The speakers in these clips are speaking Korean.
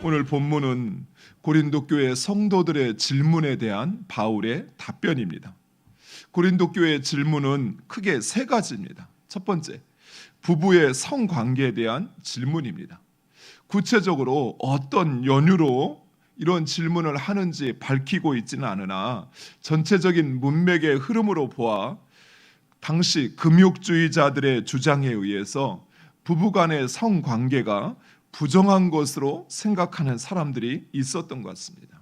오늘 본문은 고린도 교회 성도들의 질문에 대한 바울의 답변입니다. 고린도 교회의 질문은 크게 세 가지입니다. 첫 번째, 부부의 성관계에 대한 질문입니다. 구체적으로 어떤 연유로 이런 질문을 하는지 밝히고 있지는 않으나 전체적인 문맥의 흐름으로 보아 당시 금욕주의자들의 주장에 의해서 부부간의 성관계가 부정한 것으로 생각하는 사람들이 있었던 것 같습니다.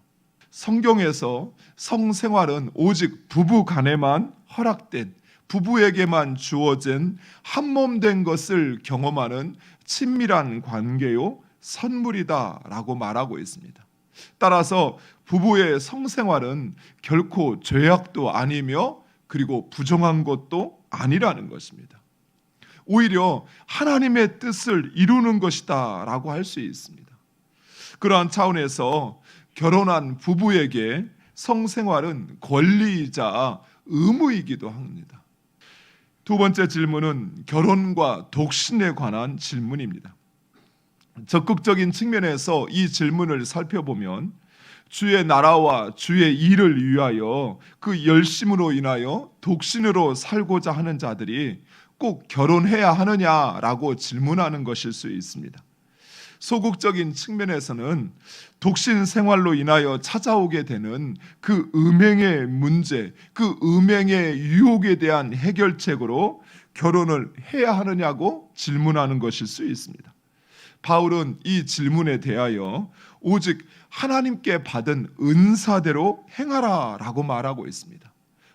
성경에서 성생활은 오직 부부간에만 허락된, 부부에게만 주어진 한몸된 것을 경험하는 친밀한 관계요 선물이다라고 말하고 있습니다. 따라서 부부의 성생활은 결코 죄악도 아니며 그리고 부정한 것도 아니라는 것입니다. 오히려 하나님의 뜻을 이루는 것이다 라고 할 수 있습니다. 그러한 차원에서 결혼한 부부에게 성생활은 권리이자 의무이기도 합니다. 두 번째 질문은 결혼과 독신에 관한 질문입니다. 적극적인 측면에서 이 질문을 살펴보면 주의 나라와 주의 일을 위하여 그 열심으로 인하여 독신으로 살고자 하는 자들이 꼭 결혼해야 하느냐라고 질문하는 것일 수 있습니다. 소극적인 측면에서는 독신 생활로 인하여 찾아오게 되는 그 음행의 문제, 그 음행의 유혹에 대한 해결책으로 결혼을 해야 하느냐고 질문하는 것일 수 있습니다. 바울은 이 질문에 대하여 오직 하나님께 받은 은사대로 행하라라고 말하고 있습니다.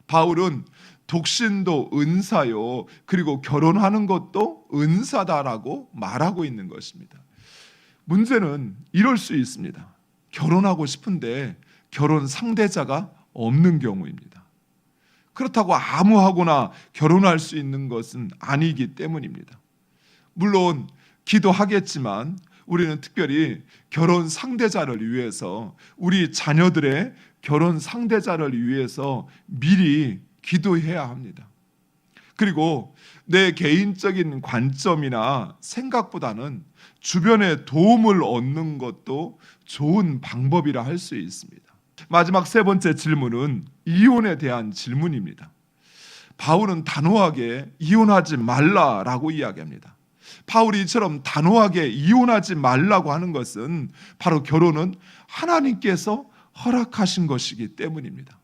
바울은 독신도 은사요, 그리고 결혼하는 것도 은사다라고 말하고 있는 것입니다. 문제는 이럴 수 있습니다. 결혼하고 싶은데 결혼 상대자가 없는 경우입니다. 그렇다고 아무하고나 결혼할 수 있는 것은 아니기 때문입니다. 물론 기도하겠지만 우리는 특별히 결혼 상대자를 위해서, 우리 자녀들의 결혼 상대자를 위해서 미리 기도해야 합니다. 그리고 내 개인적인 관점이나 생각보다는 주변의 도움을 얻는 것도 좋은 방법이라 할 수 있습니다. 마지막 세 번째 질문은 이혼에 대한 질문입니다. 바울은 단호하게 이혼하지 말라라고 이야기합니다. 바울이 이처럼 단호하게 이혼하지 말라고 하는 것은 바로 결혼은 하나님께서 허락하신 것이기 때문입니다.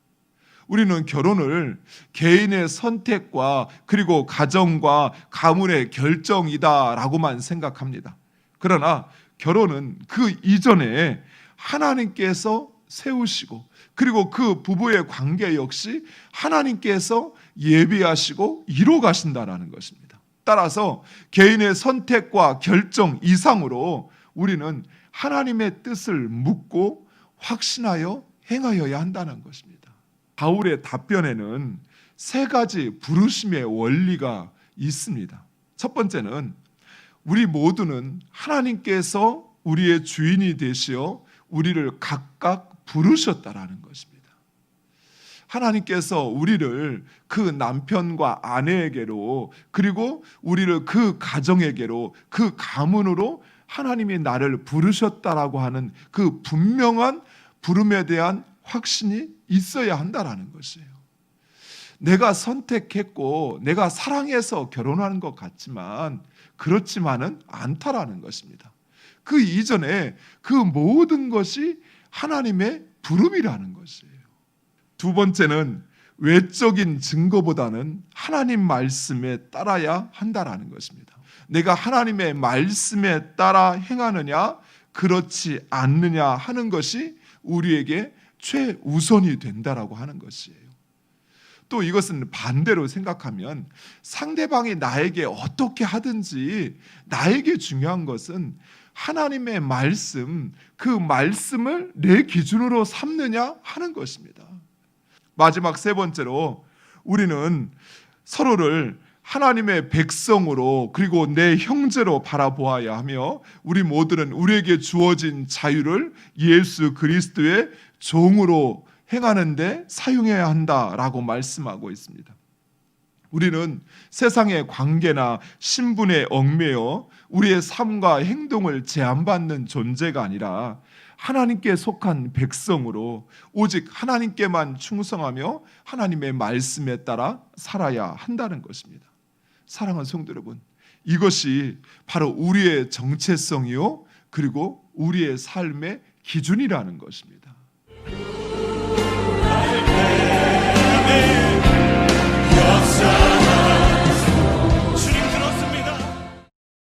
우리는 결혼을 개인의 선택과 그리고 가정과 가문의 결정이다라고만 생각합니다. 그러나 결혼은 그 이전에 하나님께서 세우시고 그리고 그 부부의 관계 역시 하나님께서 예비하시고 이루어 가신다라는 것입니다. 따라서 개인의 선택과 결정 이상으로 우리는 하나님의 뜻을 묻고 확신하여 행하여야 한다는 것입니다. 바울의 답변에는 세 가지 부르심의 원리가 있습니다. 첫 번째는 우리 모두는 하나님께서 우리의 주인이 되시어 우리를 각각 부르셨다라는 것입니다. 하나님께서 우리를 그 남편과 아내에게로, 그리고 우리를 그 가정에게로, 그 가문으로 하나님이 나를 부르셨다라고 하는 그 분명한 부름에 대한 확신이 있어야 한다라는 것이에요. 내가 선택했고 내가 사랑해서 결혼하는 것 같지만 그렇지만은 않다라는 것입니다. 그 이전에 그 모든 것이 하나님의 부름이라는 것이에요. 두 번째는 외적인 증거보다는 하나님 말씀에 따라야 한다라는 것입니다. 내가 하나님의 말씀에 따라 행하느냐 그렇지 않느냐 하는 것이 우리에게 최우선이 된다라고 하는 것이에요. 또 이것은 반대로 생각하면 상대방이 나에게 어떻게 하든지 나에게 중요한 것은 하나님의 말씀, 그 말씀을 내 기준으로 삼느냐 하는 것입니다. 마지막 세 번째로 우리는 서로를 하나님의 백성으로 그리고 내 형제로 바라보아야 하며 우리 모두는 우리에게 주어진 자유를 예수 그리스도의 종으로 행하는데 사용해야 한다라고 말씀하고 있습니다. 우리는 세상의 관계나 신분에 얽매여 우리의 삶과 행동을 제한받는 존재가 아니라 하나님께 속한 백성으로 오직 하나님께만 충성하며 하나님의 말씀에 따라 살아야 한다는 것입니다. 사랑하는 성도 여러분, 이것이 바로 우리의 정체성이요 그리고 우리의 삶의 기준이라는 것입니다.